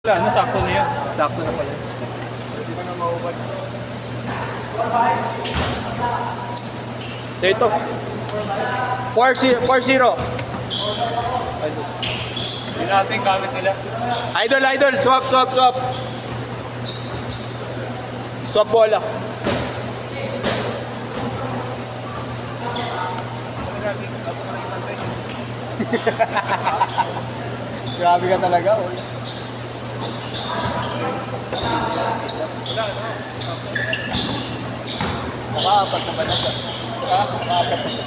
Wala na, sakto na yan. Sakto na pala. Hindi ko na maubad. So ito. 4-0. 4-0. Hindi natin gamit nila. Idol. Swap. Swap bola. Grabe ka talaga. Oh. Nakaapat na ba na siya? Nakaapat na siya.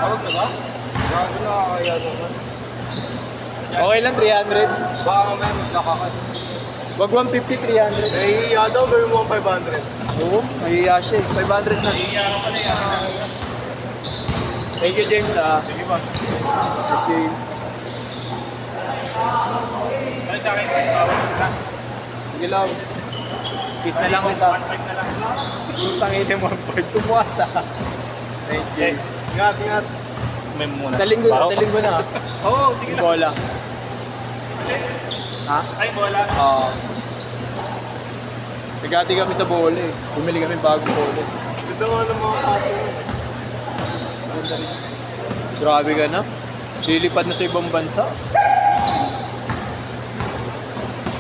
Tawag na ba? Grabe na kaya naman. Okay lang, 300. Baka mamaya maglakakan. Wag 150, 300. Nahihiya daw, gawin mo ang 500. Oo, nahihiya siya eh. 500 na. Nahihiya ka pala yan. Thank you, James. Sige ba? Okay. Ano sa akin, guys? Bawal na. Sige lang. Kiss na lang kita. 1.5 na lang. Tangin mo, boy. Tumuwas Thanks, James. Ingat. May muna. Sa linggo na. Oo, sige na. Bola. Ha? Ay, bola. Oo. Nagati kami sa bola eh. Bumili kami bagong bola. Ganda nga ng mga kaso. Grabe ka na. Lilipad na sa ibang bansa.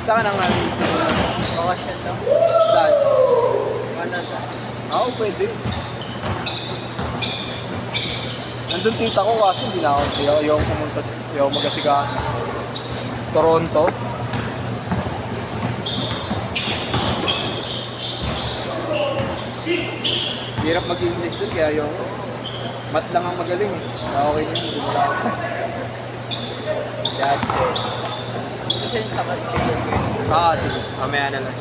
Saan ka na nga? Bakasyan lang. Saan? Canada. Oo, pwede. Nandun tita ko kasi hindi na ako. Ayaw pumunta. Ayaw magasigahan. Toronto. Hirap mag-English dun kaya ayaw ko. Mat lang ang magaling eh. Okay yun. Hindi mo lang. Yan. Kasi sa Sige. Mamaya na lang.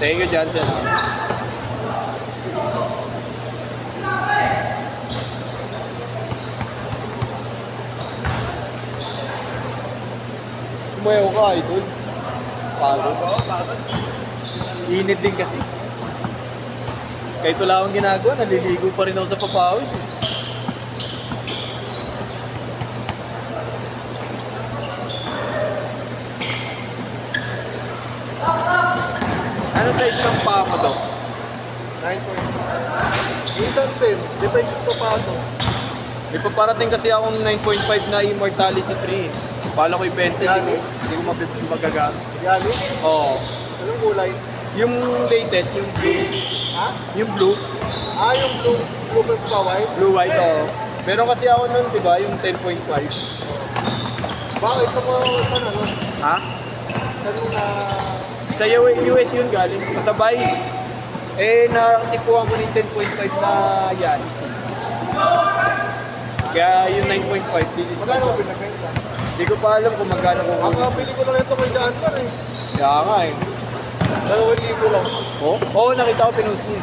Thank you, Johnson. Sumayaw ka, idol. Pagod. Init din kasi. Kahit wala akong ginagawa, naliligo pa rin ako sa papawis eh. Anong size ng paa mo to? 9.5. Minsan 10. Depende sa sapatos. May paparating kasi akong 9.5 na Immortality 3 eh. Pala ko i-bente, hindi ko magagamit. Galit? Oo. Anong kulay? Yung latest, yung blue. Ha? Yung blue. Yung blue. Blue plus pa white? Blue-white, oo. Meron kasi ako nun, di ba? Yung 10.5. Bakit ka mo saan ano? Ha? Saan mo na... Sa US yun galing. Kasabay. Eh, natipuan ko ng 10.5 na Yaris. Kaya yung 9.5, dilis Magkano mo pinagkita? Hindi ko pa alam kung magkano ko Ang kapili ko lang ito kay Daan pa eh. Kaya nga eh. 2,000 lang. Oh? Oo, nakita ko pinost niya.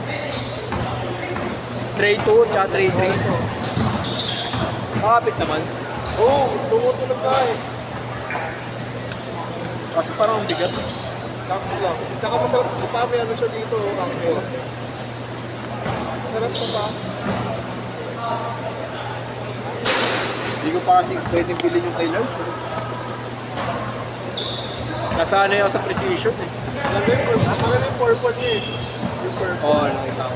Tray 2, tsaka tray 3. Makapit naman. Oo, tumutulog ka eh. Kasi parang ang bigat. Sakto lang. Tsaka masarap sa pami, ano siya dito, Rangel. Sarap sa pami. Hindi ko pa kasi pwedeng bilhin yung kay Lars. Nasanay ako sa precision eh. Maganda yung purple niya eh. Yung purple. Oo, nakita ko.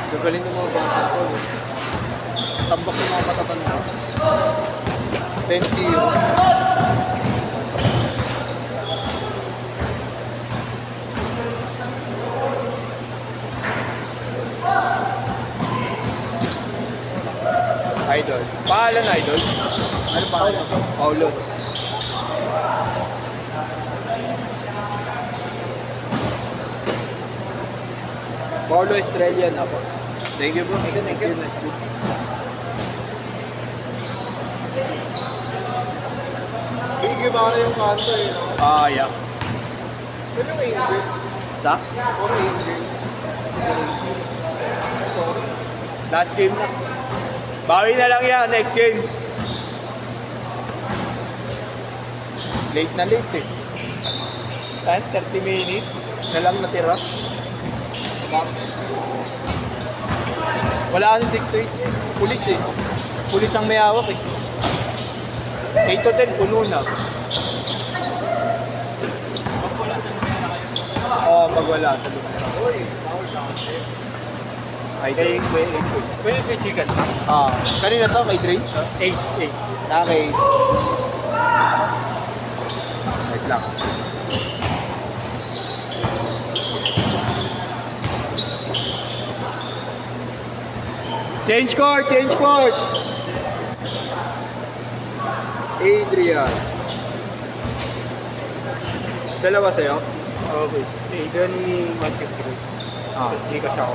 Gagaling ng mga bata ko. Tambak ng mga matatanda. 10-0. Idol. idol. Pangalan, idol? Ano pangalan? Paulo. Paulo Estrella na po. Thank you, bro. Thank you. Nice to Bigyan ba na yung kanto eh, no? yeah. Sino yung Angels? Sa? Or Angels? Last game na. Bawi na lang yan, next game. Late na late eh. 30 minutes na lang natira. Wala kasi 6 to 8. Pulis eh. Pulis ang may hawak eh. 8 to 10, puno na. Oo, pag wala sa lugar. Uy, bawal sa kasi. Ay, kay Pwede kay chicken. kanina to, kay Dre? 8. Okay. Wait lang. Change court! Change court! Adrian. Dalawa sa'yo? Okay. Si Adrian, 150 guys. Tapos di kasi ako.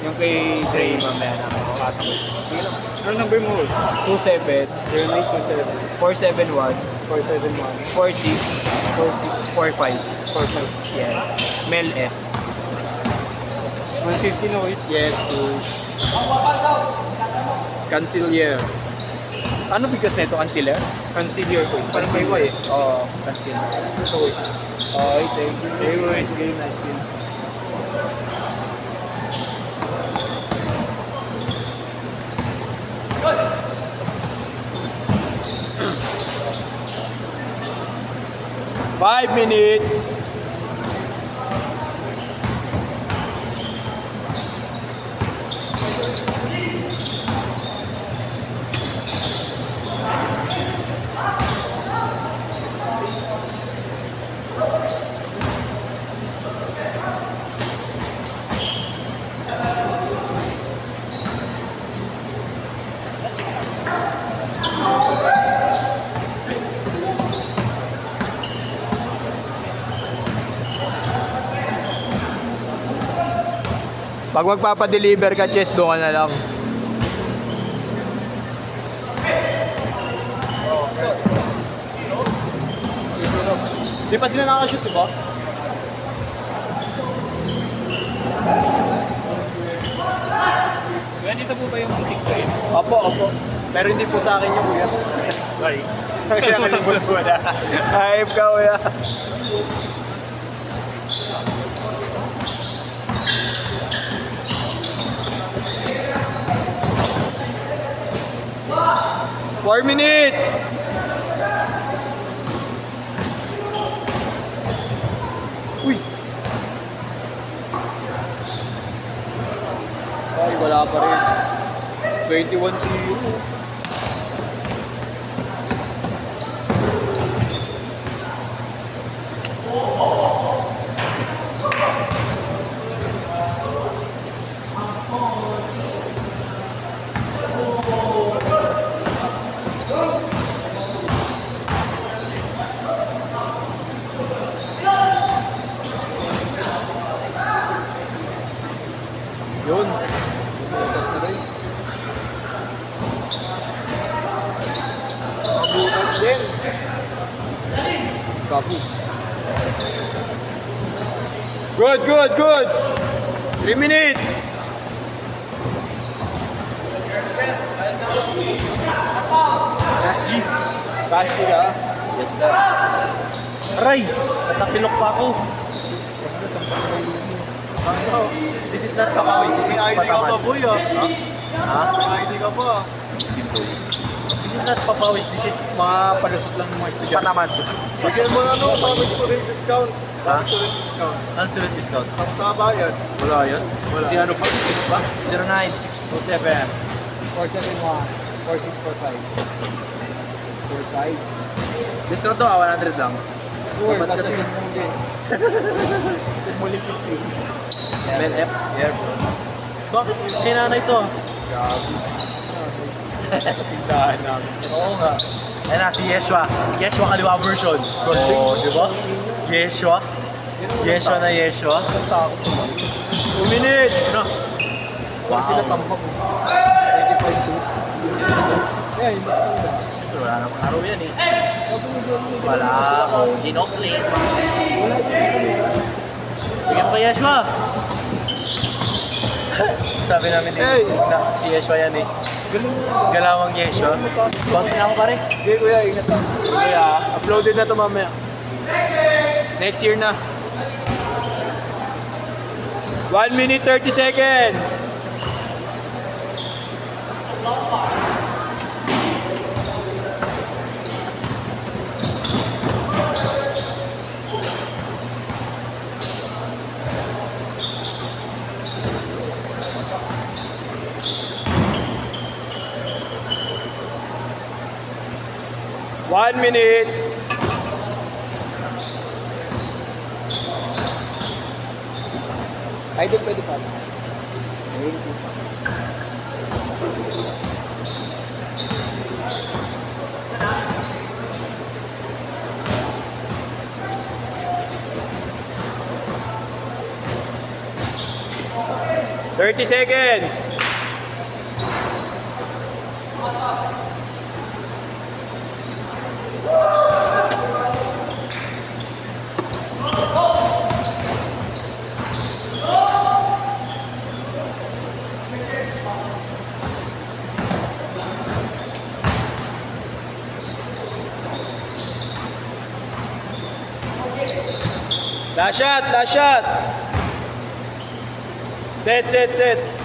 Yung kay Dre, mamaya na ako. Ano number mo? 27 0927 471 471 46 45. 45. Yes. Mel F. 150 na guys. Yes, coach. Canciller. Ano bigas na ito? Canciller? Concealer guys. Parang may Y eh. Oo, canciller. Ito guys. Okay, thank you. Thank you, Nice game, nice game. Five minutes. Pag magpapadeliver ka, Chess, doon ka na lang. Di pa sila nakashoot, di ba? Dito po ba yung 6 to 8? Opo, opo. Pero hindi po sa akin yung kuya. Sorry. Kaya kalibot mo na. Hype ka, kuya. Four minutes! Uy! Ay, wala pa rin. 21-0. Yun. Butas na rin. Butas din. Kapu. Good, good, good. 3 minutes. G. Pasti ka? Yes sir. Aray! Natapilok pa ako. This is not kakawis, this May is ID ka pa, patamad. boy, ah. Ha? May ID ka pa. This is not papawis, this is Mga palusot lang ng mga estudyante. patamad. Bigyan mo ano, pamig sulit discount. Ha? Pamig sulit discount. Ano sulit discount? Sa bayan. Wala yan. Wala. Si ano pa? Is ba? 09 27 471 4645. 45. Discount to 100 lang. Sure, Ba't kasi kasi- muli. Muli 50. Men F? Yeah bro. Bakit? Kay nanay to. Grabe. Tindahan namin. Oo nga. Ayan na, si Yeshua. Yeshua kaliwa version. Oo, di ba? Yeshua. Yeshua na Yeshua. 2 minutes! No? Wow. Sila Wow. tambak. 25-2. Eh, Wala namang laro yan eh. Wala. Oh, Ginokli. Bigyan mo kay Yeshua. Sabi namin dito Hey! na si Yeshua yan eh. Galawang Yeshua. Bounce na ako pare. Sige kuya, ingat lang. Kaya, Uploaded na to mamaya. Next year na. 1 minute 30 seconds. One minute. Idol pwede pa. 30 seconds. Last shot, last shot. Set, set, set.